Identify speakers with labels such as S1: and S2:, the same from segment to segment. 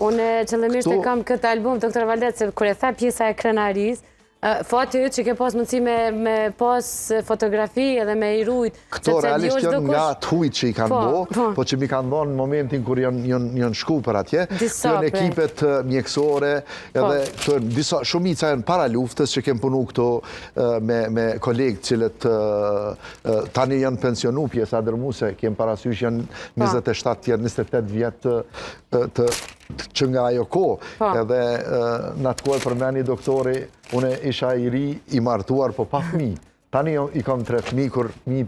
S1: Unë qëllimisht e kam këtë album, Dr. Valdet, se kër e tha pjesa e krenaris, fati ytë që ke pas mundësi me pas fotografi edhe me i rujt.
S2: Këto realisht janë nga t'hujt që i kanë bo, po që mi kanë bo në momentin kër janë shku për atje. Janë ekipet mjekësore, edhe shumica janë para luftës që kemë punu këto me kolegë cilët tani janë pensionu pjesa dërmuse, kemë parasysh janë 27, 28 vjetë që nga ajo ko, edhe në atë kohë përmeni doktori, une isha i ri, i martuar, po pa fmi. Tani i kom 3 fmi, kur fmi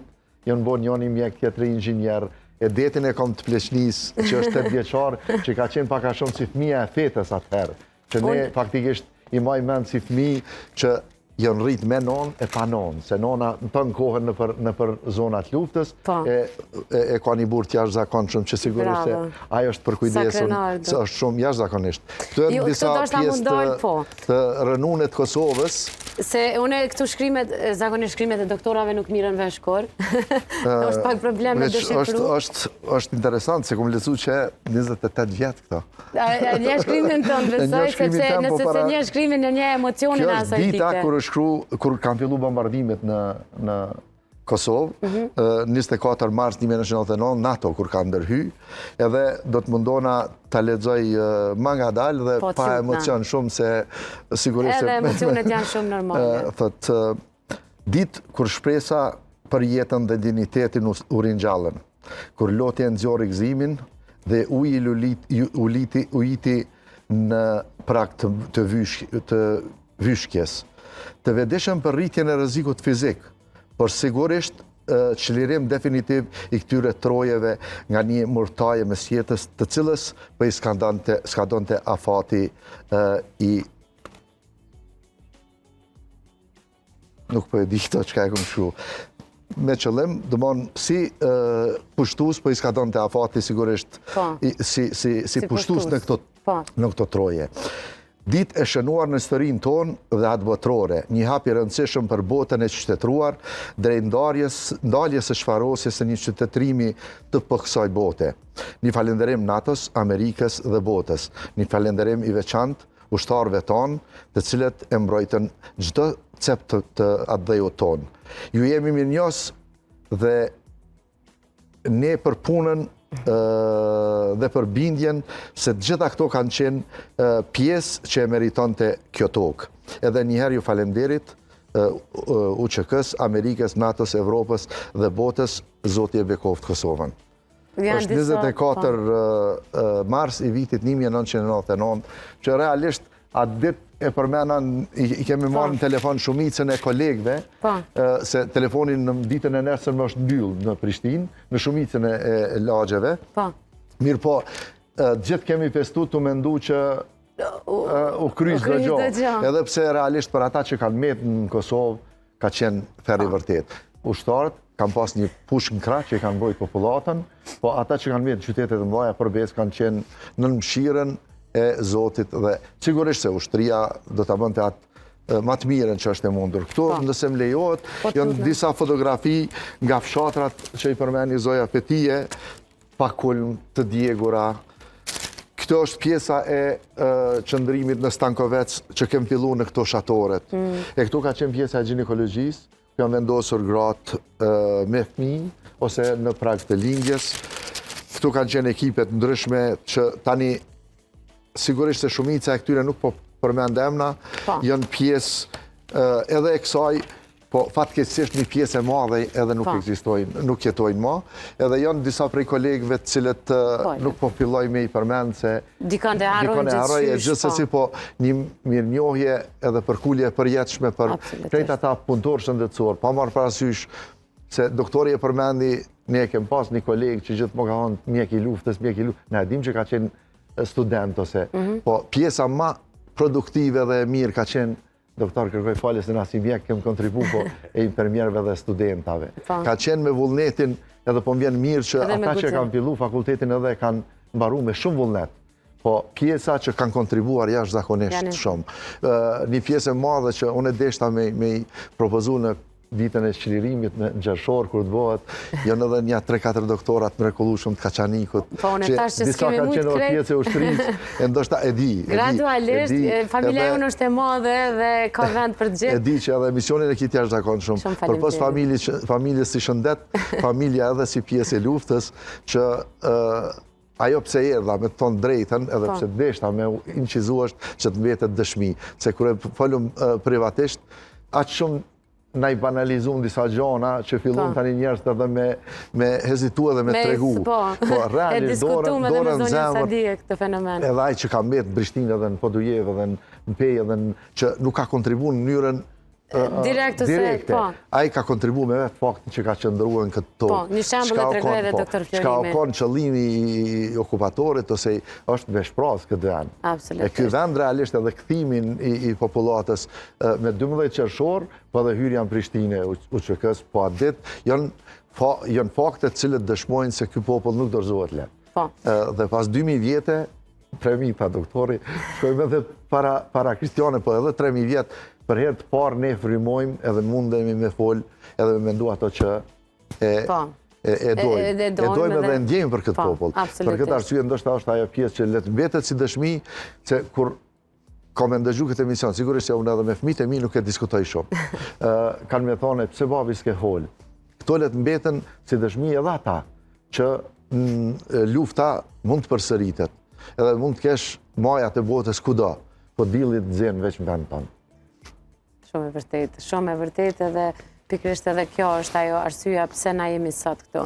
S2: janë bo njoni mjek, tjetëri inxinjer, e detin e kom të pleqnis, që është 8 vjeqar, që ka qenë paka shumë si fmija e fetës atëherë. Që ne faktikisht i maj mend si fmi që janë rrit me non e pa non, se nona në tënë kohën në për zonat luftës, e ka një burë t'jash zakonshëm që sigurisht se ajo është për kujdesun, se është shumë jash zakonisht. Këtë e në disa pjesë të rënunet Kosovës.
S1: Se une këtu shkrimet, zakonisht shkrimet e doktorave nuk mirën veshkor, është pak problem me dëshifru.
S2: është interesant, se kumë lecu që 28 vjetë këto.
S1: Një shkrimin tonë, besoj, sepse nëse se një shkrimin e një emocionin asaj dite.
S2: Kur kam fillu bombardimet në Kosovë, 24 mars 1999, NATO kur ka ndërhy, edhe do të mundona të lexoj ma nga dalë dhe pa emocion shumë se sigurisht...
S1: Edhe emocionet janë shumë normale.
S2: Thëtë, ditë kur shpresa për jetën dhe dignitetin u rinjallën, kur loti e nëzjori gëzimin dhe u iti në prak të vyshkjes, të vedeshëm për rritjen e rrezikut fizik, por sigurisht çlirim definitiv i këtyre trojeve nga një murtaje mes jetës, të cilës për i skadonte afati i... Nuk për e di këto që ka e këmë shu. Me qëllim, dëmon, si pushtus për i skadonte afati sigurisht si pushtus në këto troje. Dit e shënuar në historinë tonë dhe atë botërore, një hap i rëndësishëm për botën e qytetruar, drejt ndaljes së shfarosjes së një qytetrimi të kësaj bote. Një falenderim NATO-s, Amerikës dhe botës. Një falenderim i veçantë ushtarëve tonë, të cilët e mbrojtën çdo cep të atë dhejut tonë. Ju jemi mirënjohës dhe ne për punën dhe për bindjen se gjitha këto kanë qenë pjesë që e meritonte kjo tokë. Edhe njëherë ju falenderit UÇK-s, Amerikës, NATO-s, Evropës dhe botës, Zoti e bekoft Kosovën. Është 24 mars i vitit 1999, që realisht atë ditë e përmena, i kemi marrë në telefon shumicën e kolegëve, se telefonin në ditën e nesërme është mbyllë në Prishtinë, në shumicën e lagjeve. Mirë po, gjithë kemi festu të mendu që u kryzë dhe gjohë. Edhe pse realisht për ata që kanë metë në Kosovë, ka qenë ferri vërtet. Ushtarët kanë pas një push në krah që i kanë bojtë popullatën, po ata që kanë metë në qytetet e mëdha përbes kanë qenë në mëshirën e Zotit dhe sigurisht se ushtria do të bënte atë ma të mirën që është e mundur. Këtu, nëse më lejohet, janë disa fotografi nga fshatrat që i përmeni Zoja Fetije, pakulm të djegura. Këto është pjesa e qëndrimit në Stankovec që kem fillu në këto shatoret. E këtu ka qenë pjesa e ginekologjisë, që janë vendosur gratë me fëmijë ose në prag të lindjes. Këtu kanë qenë ekipet ndryshme që tani sigurisht se shumica e këtyre nuk po përmend emra, janë pjesë edhe e kësaj, po fatkeqësisht një pjesë e madhe edhe nuk ekzistojnë, nuk jetojnë më, edhe janë disa prej kolegëve të cilët nuk po filloj me i përmend se
S1: dikon e harroj
S2: e gjithsesi, po një mirënjohje edhe përkulje përjetshme për krejt ata punëtor shëndetësor, pa marrë parasysh se doktori e përmendi, ne kem pas një kolegë që gjithë më ka thonë mjek i luftës, ne e dim që ka qenë student ose, po pjesa ma produktive dhe mirë ka qenë, doktor kërkoj faljes në nasi mjek, kem kontribu po e infermierve dhe studentave. Ka qenë me vullnetin, edhe po mbjen mirë që ata që kanë fillu fakultetin edhe kanë mbaru me shumë vullnet, po pjesa që kanë kontribuar jashtëzakonisht shumë. Një pjesë e madhe që unë e deshta me i propozu në vitën e çlirimit në qershor, kur të bëhet, janë edhe një 3-4 doktorat mrekullueshëm të Kaçanikut.
S1: Po, unë tash që s'kemi
S2: Disa kanë qenë
S1: krejt.
S2: pjesë e ushtrisë, e ndoshta e di.
S1: Gradualisht, familja jonë është e madhe dhe ka vend për të
S2: E
S1: gjithë.
S2: di që edhe misionin e kiti jashtëzakonshëm.
S1: Shumë
S2: Përpos familjes si shëndet, familja edhe si pjesë e luftës, që ajo pse erdha me të thonë drejtën, edhe pse deshta me incizu është që të mbetet dëshmi. Se kur e folum privatisht, aq shumë na i banalizum disa gjona që fillon tani njerëzit edhe me hezitu edhe me tregu.
S1: Po, e diskutume edhe me zonjën Sadie këtë fenomen.
S2: Edhe ai që ka mbet në Prishtinë edhe në Podujev edhe në Pej edhe që nuk ka kontribu në mënyrën
S1: direkte.
S2: Ai ka kontribu me vetë faktin që ka qëndruar në këtë tokë.
S1: Po, një shembull e tregoj edhe doktor Florimi.
S2: Çka ka qenë qëllimi i okupatorit ose është me shpras këtë vend.
S1: Absolutisht.
S2: E ky vend realisht edhe kthimin i popullatës me 12 qershor, po edhe hyrja në Prishtinë UÇK-s, po atë ditë janë fakte të cilët dëshmojnë se ky popull nuk dorëzohet lehtë.
S1: Po.
S2: Dhe pas 2000 vjete, 3000 pa doktori, shkojmë edhe para kristiane, po edhe 3000 vjetë, për herë të parë ne frymojmë edhe mundemi me fol, edhe me mendu ato që e dojmë. E dojmë edhe ndjejmë për këtë popull. Për këtë arsye ndoshta është ajo pjesë që le të mbetet si dëshmi, se kur kam ndëgju këtë emision, sigurisht se unë edhe me fëmijët e mi nuk e diskutoj shumë. Kanë me thonë pse babi s'ke hol. Këto le të mbeten si dëshmi edhe ata që lufta mund të përsëritet. Edhe mund të kesh majat e botës kudo, po dillit nxjerrin veç në vend tonë.
S1: Shumë e vërtetë edhe pikërisht edhe kjo është ajo arsyeja pse na jemi sot këtu.